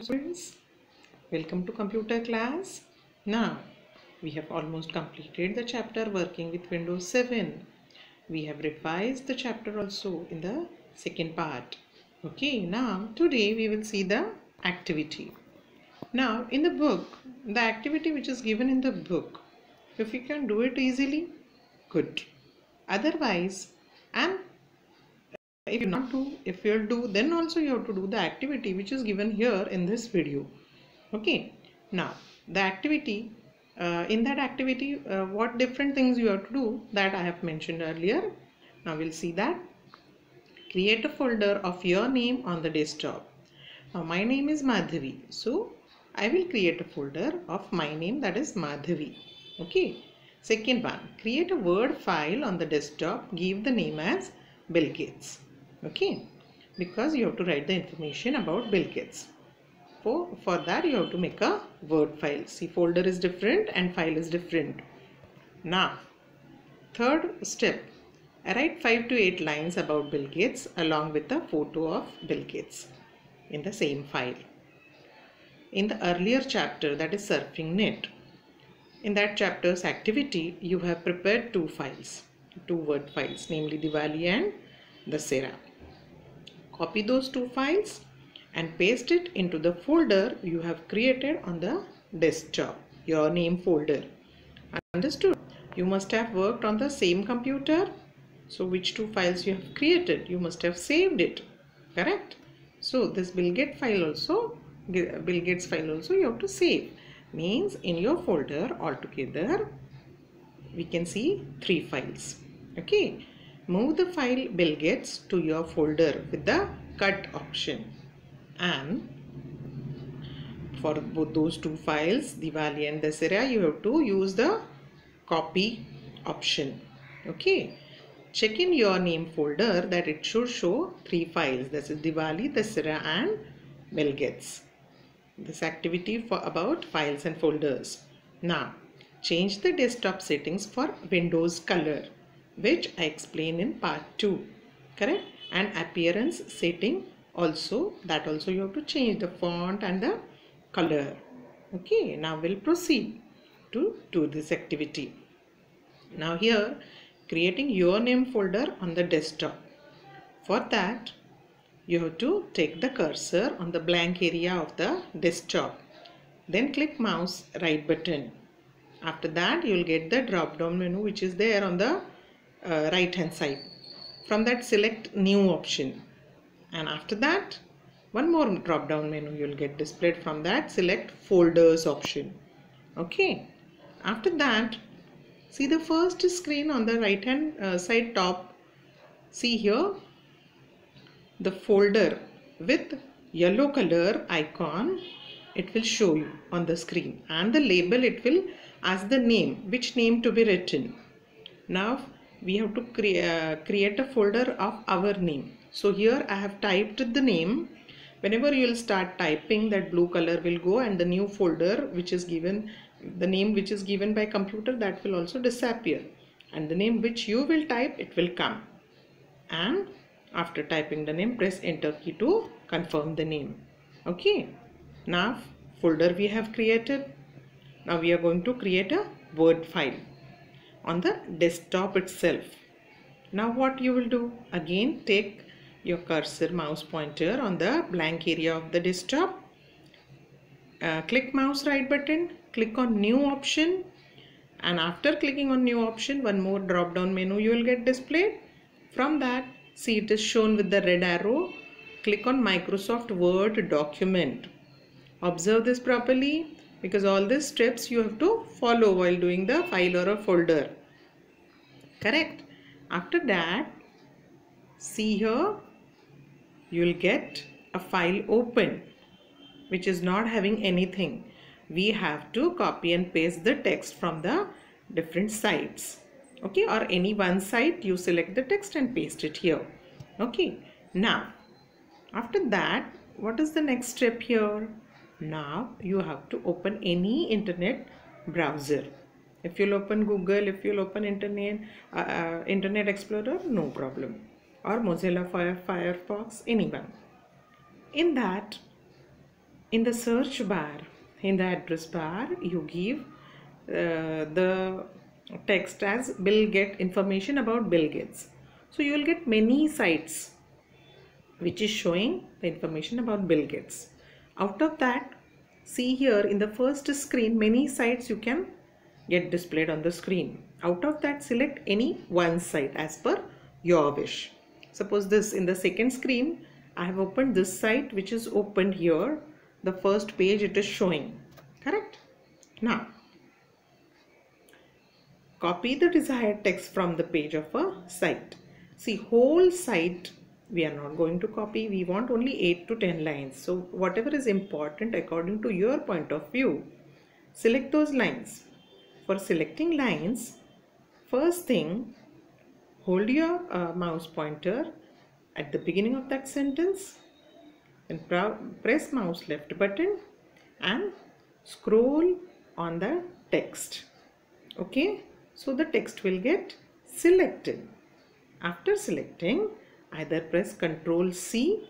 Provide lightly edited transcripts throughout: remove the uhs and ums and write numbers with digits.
Students, welcome to computer class. Now we have almost completed the chapter working with Windows 7. We have revised the chapter also in the second part. Okay, now today we will see the activity. Now in the book, the activity which is given in the book, if you can do it easily, good. Otherwise, and if you'll do, then also you have to do the activity which is given here in this video. Okay, now the activity, in that activity, what different things you have to do, that I have mentioned earlier. Now we'll see that. Create a folder of your name on the desktop. Now my name is Madhavi, so I will create a folder of my name, that is Madhavi. Okay, second one, create a Word file on the desktop, give the name as Bill Gates. Okay, because you have to write the information about Bill Gates. For that you have to make a Word file. See, folder is different and file is different. Now, third step, write 5 to 8 lines about Bill Gates along with a photo of Bill Gates in the same file. In the earlier chapter, that is Surfing Net, in that chapter's activity, you have prepared two Word files, namely Diwali and Dussera. Copy those two files and paste it into the folder you have created on the desktop, your name folder. Understood? You must have worked on the same computer. So which two files you have created? You must have saved it. Correct? So this Bill Gates file also you have to save. Means in your folder altogether we can see 3 files. Okay. Move the file Bill Gates to your folder with the cut option, and for both those two files, Diwali and Dussera, you have to use the copy option. Okay, check in your name folder that it should show 3 files, that is Diwali, Dussera and Bill Gates. This activity for about files and folders. Now change the desktop settings for Windows color, which I explain in part 2, correct? And appearance setting also, that also you have to change the font and the color. Okay, now we'll proceed to do this activity. Now here, creating your name folder on the desktop. For that, you have to take the cursor on the blank area of the desktop. Then click mouse right button. After that, you will get the drop down menu which is there on the right hand side. From that, select new option, and after that one more drop down menu you will get displayed. From that, select folders option. Okay, after that, see the first screen on the right hand side top. See here the folder with yellow color icon, it will show you on the screen, and the label it will ask the name, which name to be written. Now we have to create a folder of our name. So here I have typed the name. Whenever you will start typing, that blue color will go, and the new folder which is given, the name which is given by computer, that will also disappear, and the name which you will type, it will come. And after typing the name, press enter key to confirm the name. Okay, now folder we have created. Now we are going to create a Word file on the desktop itself. Now what you will do, again take your cursor mouse pointer on the blank area of the desktop, click mouse right button, click on new option, and after clicking on new option, one more drop down menu you will get displayed. From that, see it is shown with the red arrow. Click on Microsoft Word document. Observe this properly, because all these steps you have to follow while doing the file or a folder. Correct? After that, see here, you will get a file open which is not having anything. We have to copy and paste the text from the different sites. Okay, or any one site, you select the text and paste it here. Okay, now after that, what is the next step here? Now you have to open any internet browser. If you'll open Google, if you'll open Internet Explorer, no problem, or Mozilla Firefox, anyone. In that, in the search bar, in the address bar, you give the text as Bill Gates, information about Bill Gates. So you will get many sites which is showing the information about Bill Gates. Out of that, see here in the first screen, many sites you can get displayed on the screen. Out of that, select any one site as per your wish. Suppose this in the second screen, I have opened this site which is opened here. The first page it is showing, correct? Now, copy the desired text from the page of a site. See, whole site we are not going to copy. We want only 8 to 10 lines. So whatever is important according to your point of view, select those lines. For selecting lines, first thing, hold your mouse pointer at the beginning of that sentence and press mouse left button and scroll on the text. Okay, so the text will get selected. After selecting, either press Ctrl C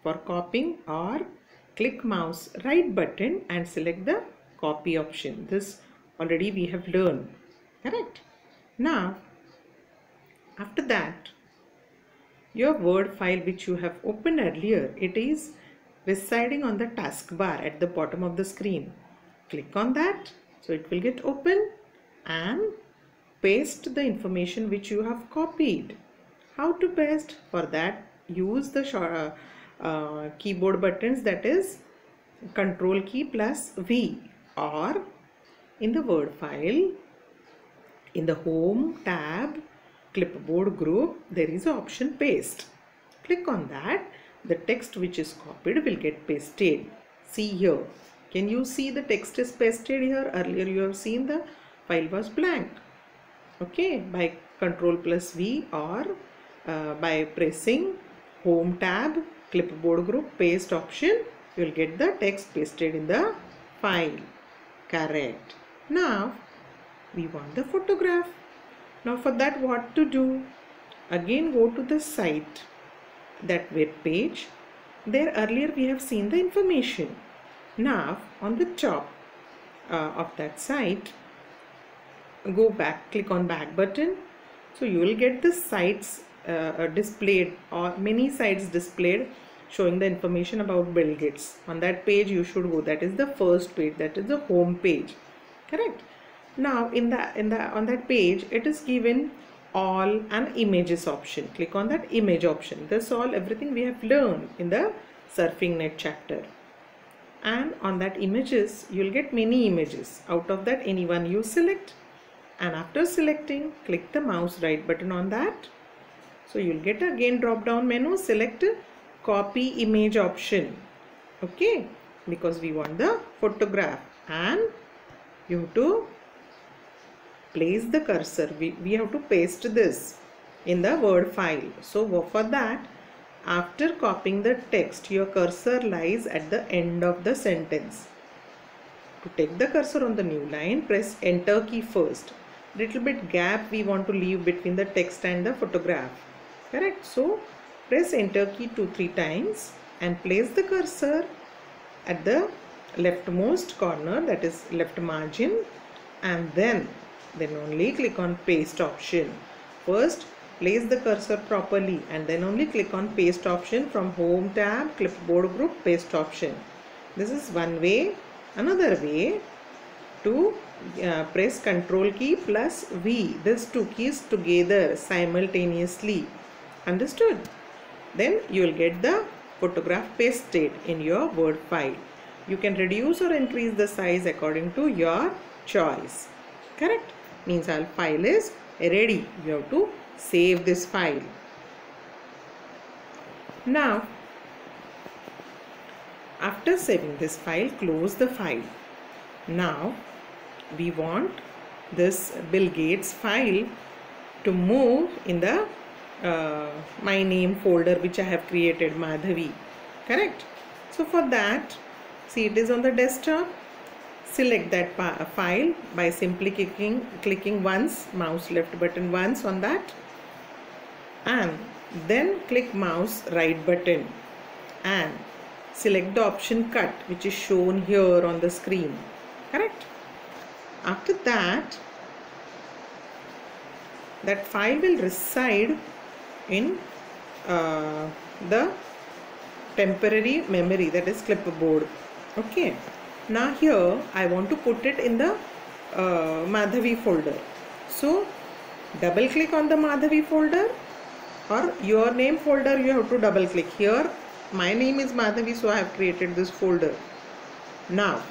for copying or click mouse right button and select the copy option. This already we have learned, correct? Now, after that, your Word file which you have opened earlier, it is residing on the taskbar at the bottom of the screen. Click on that, so it will get open, and paste the information which you have copied. How to paste? For that, use the keyboard buttons, that is Ctrl key plus V, or in the Word file, in the Home tab, clipboard group, there is an option paste. Click on that. The text which is copied will get pasted. See here. Can you see the text is pasted here? Earlier you have seen the file was blank. Okay, by Ctrl plus V or by pressing Home tab, clipboard group, paste option, you will get the text pasted in the file. Correct. Now we want the photograph. Now for that, what to do? Again go to the site, that web page. There earlier we have seen the information. Now on the top of that site, go back, click on back button. So you will get the sites displayed, or many sites displayed showing the information about Bill Gates. On that page you should go. That is the first page, that is the home page, correct? Now on that page it is given all and images option. Click on that image option. That's all, everything we have learned in the surfing net chapter. And on that images, you will get many images. Out of that, any one you select, and after selecting, click the mouse right button on that. So you will get again drop down menu, select copy image option. Okay, because we want the photograph, and you have to place the cursor. We have to paste this in the Word file. So for that, after copying the text, your cursor lies at the end of the sentence. To take the cursor on the new line, press enter key first. Little bit gap we want to leave between the text and the photograph, correct? So press enter key 2-3 times and place the cursor at the leftmost corner, that is left margin, and then only click on paste option. First place the cursor properly and then only click on paste option from home tab, clipboard group, paste option. This is one way. Another way, to press Ctrl key plus V, these two keys together simultaneously. Understood? Then you will get the photograph pasted in your Word file. You can reduce or increase the size according to your choice. Correct? Means our file is ready. You have to save this file. Now, after saving this file, close the file. Now, we want this Bill Gates file to move in the my name folder which I have created, Madhavi. Correct? So for that, see, it is on the desktop. Select that file by simply clicking once, mouse left button once on that, and then click mouse right button and select the option cut, which is shown here on the screen. Correct? After that, that file will reside in the temporary memory, that is clipboard. Okay. Now here I want to put it in the Madhavi folder. So double click on the Madhavi folder, or your name folder you have to double click. Here my name is Madhavi, so I have created this folder. Now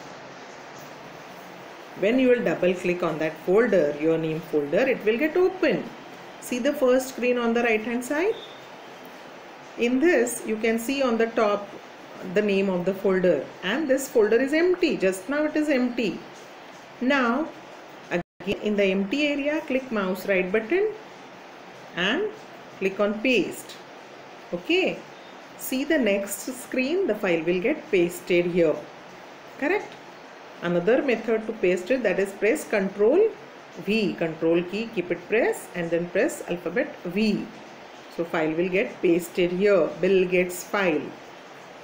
when you will double click on that folder, your name folder, it will get open. See the first screen on the right hand side? In this you can see on the top the name of the folder, and this folder is empty. Just now it is empty. Now again in the empty area, click mouse right button and click on paste. Okay, see the next screen, the file will get pasted here. Correct? Another method to paste it, that is press Ctrl V, Ctrl key, keep it press, and then press alphabet V. So file will get pasted here, Bill Gates file.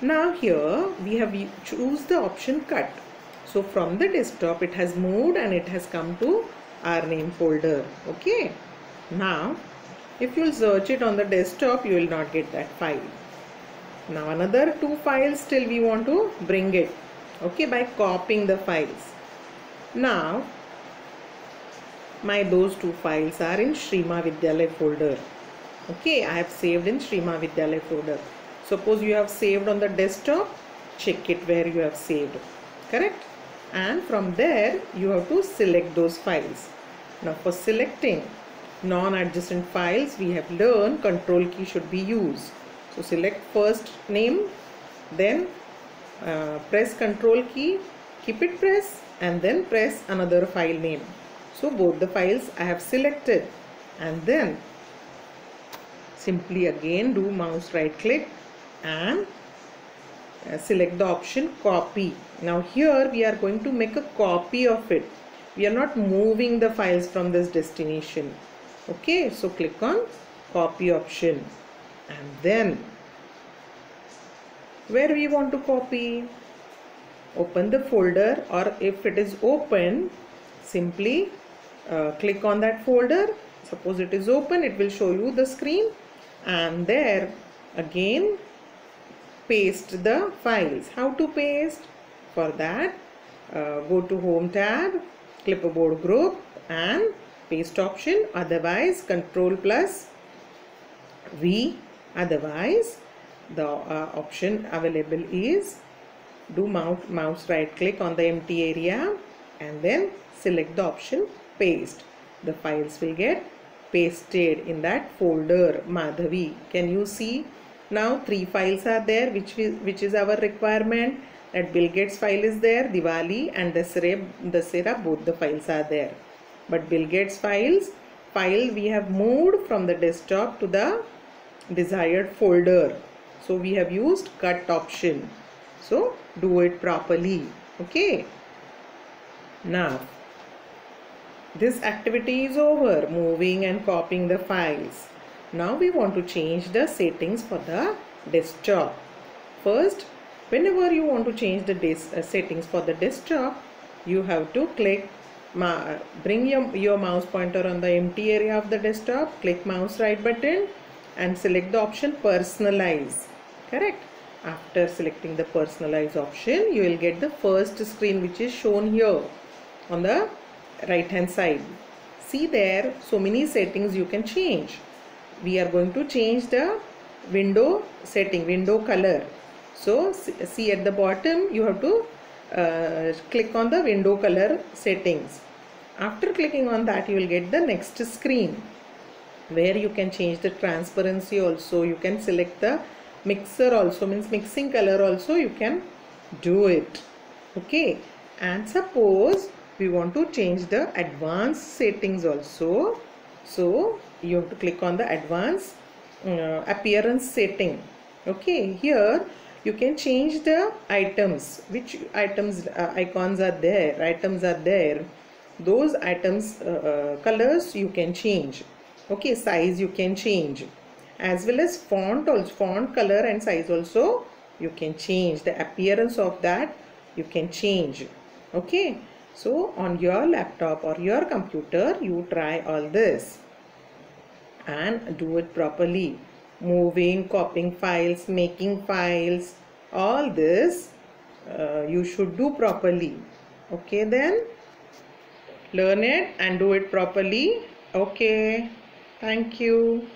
Now here we have choose the option cut. So from the desktop it has moved and it has come to our name folder. Okay. Now if you will search it on the desktop, you will not get that file. Now another two files still we want to bring it. Okay, by copying the files. Now those two files are in Sri Mahavidyalaya folder. Okay, I have saved in Sri Mahavidyalaya folder. Suppose you have saved on the desktop, check it where you have saved. Correct? And from there you have to select those files. Now for selecting non-adjacent files, we have learned Control key should be used. So select first name, then press Control key, keep it press, and then press another file name. So both the files I have selected, and then simply again do mouse right click and select the option copy. Now here we are going to make a copy of it. We are not moving the files from this destination. Okay, so click on copy option, and then where we want to copy, open the folder, or if it is open, simply click on that folder. Suppose it is open, it will show you the screen, and there again paste the files. How to paste? For that go to home tab, clipboard group, and paste option, otherwise Control plus V. Otherwise the option available is do mouse right click on the empty area and then select the option paste. The files will get pasted in that folder Madhavi. Can you see? Now three files are there, which is our requirement. That Bill Gates file is there, Diwali and Dussera, both the files are there. But Bill Gates file we have moved from the desktop to the desired folder. So we have used cut option. So do it properly. Okay. Now this activity is over, moving and copying the files. Now we want to change the settings for the desktop. First, whenever you want to change the settings for the desktop, you have to click, bring your mouse pointer on the empty area of the desktop, click mouse right button and select the option personalize. Correct? After selecting the personalize option, you will get the first screen which is shown here on the right hand side. See there, so many settings you can change. We are going to change the window setting, window color. So see at the bottom you have to click on the window color settings. After clicking on that, you will get the next screen where you can change the transparency also. You can select the mixer also, means mixing color also you can do it. Okay, and suppose we want to change the advanced settings also. So you have to click on the advanced appearance setting. Okay, here you can change the items, which items icons are there, items are there, those items colors you can change. Okay, size you can change, as well as font also, font color and size also you can change the appearance of that, you can change. Okay, so on your laptop or your computer you try all this and do it properly. Moving, copying files, making files, all this you should do properly. Okay, then learn it and do it properly. Okay, thank you.